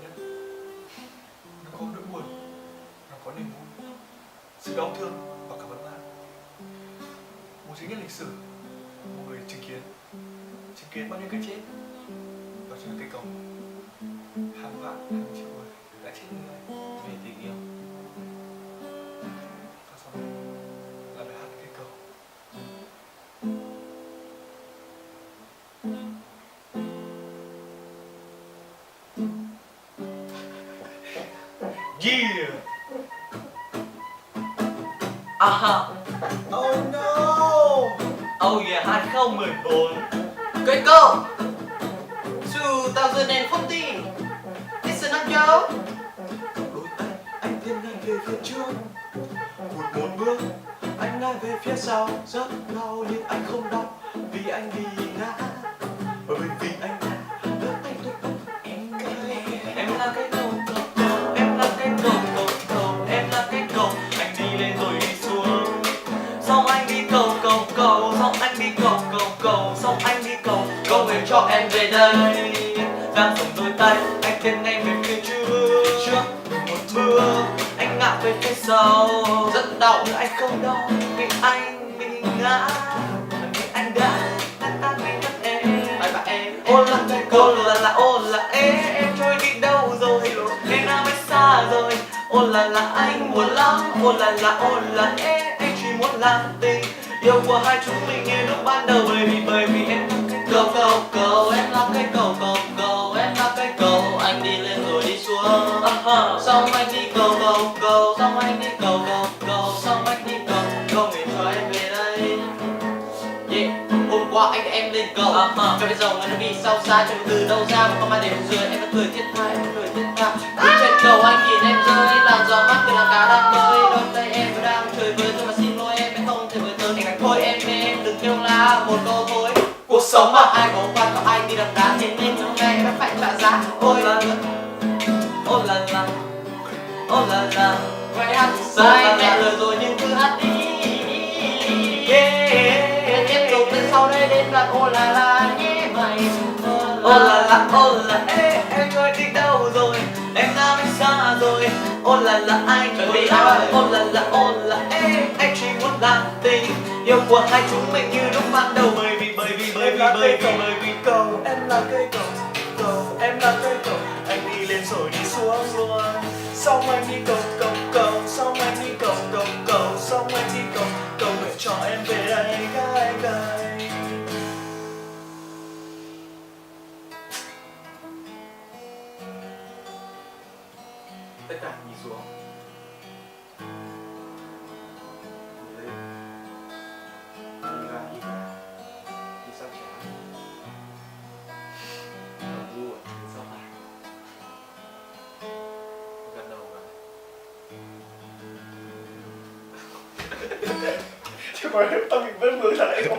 nhất. Nó có nỗi buồn, nó có niềm vui, sự đau thương và cả bất mãn. Một duy nhất lịch sử, một người chứng kiến bao nhiêu cái chết, đó chính là cây cầu. Hàng vạn hàng triệu người đã chết như này Vì tình yêu. và sau đó là bài hát cây cầu. Yeah. Aha. Oh no. Oh yeah 2014. Cây cầu 2014. Listen up yo. Đôi tay anh tiến nhanh về phía trước, một bước anh ngã về phía sau, rất đau nhưng anh không đau vì anh bị ngã, bởi vì anh đã đỡ tay tôi ôm em. Em là cây cầu cầu cầu, em là cây cầu cầu cầu, em là cây cầu. Anh đi lên rồi đi xuống, xong anh đi cầu cầu cầu, xong anh đi cầu cầu cầu, xong anh đi cầu cầu về cho em về đây. Giang rộng đôi tay, anh tiến ngay về phía trước, một bước anh ngã về phía sau, rất đau nhưng anh không đau vì anh bị ngã, vì anh đã bị mất em. Bye bye em. Ô là cây cầu, ô là em trôi đi đâu rồi, em đã mới xa rồi. Ô là anh buồn lắm, ô là anh chỉ muốn làm tình yêu của hai chúng mình như lúc ban đầu, bởi vì em là cây cầu cầu cầu, em là cây cầu cầu cầu, em là cây cầu. Anh đi lên rồi đi xuống, xong anh đi cầu cầu cầu, xong anh đi cầu cầu cầu, xong anh đi cầu cầu để cho em về đây. Yeah. Hôm qua anh đã em lên cầu, cho bây giờ người nó bị sao xa, chẳng từ đâu ra mà không ai để một người. Em đã cười thiết tha, em đã cười thiết tha. Đứng trên cầu anh nhìn em rơi, làn gió mát từ là cá đang bơi, đôi tay em vẫn đang chơi với tôi mà xin lỗi em không thể với tới. Anh nói thôi em đừng kêu la một câu thôi. Cuộc sống mà ai có quan có ai đi đập đá, thế nên hôm nay em đã phải trả giá. Ôi là ô là vậy hát sai mẹ lời rồi nhưng cứ hát đi. Yeah. Tiếp tục đến sau đây đến đoạn ô là nhé mày. Ô là em trôi đi đâu rồi, em đã bị xa rồi. Ô là anh chuẩn bị ai. Ô là anh chỉ muốn làm tình yêu của hai chúng mình như lúc ban đầu, bởi vì Em là cây cầu, em là cây cầu, em là cây cầu. Anh đi lên rồi đi xuống luôn, xong anh đi cầu cầu cầu, xong anh đi cầu cầu cầu, xong anh đi cầu cầu để cho em về đây gái gái. tất cả nhìn xuống. Nhìn ra, đi sang trái. Buồn, sao phải? Gật đầu vào. Chứ mà tao bị vết mưa lại rồi.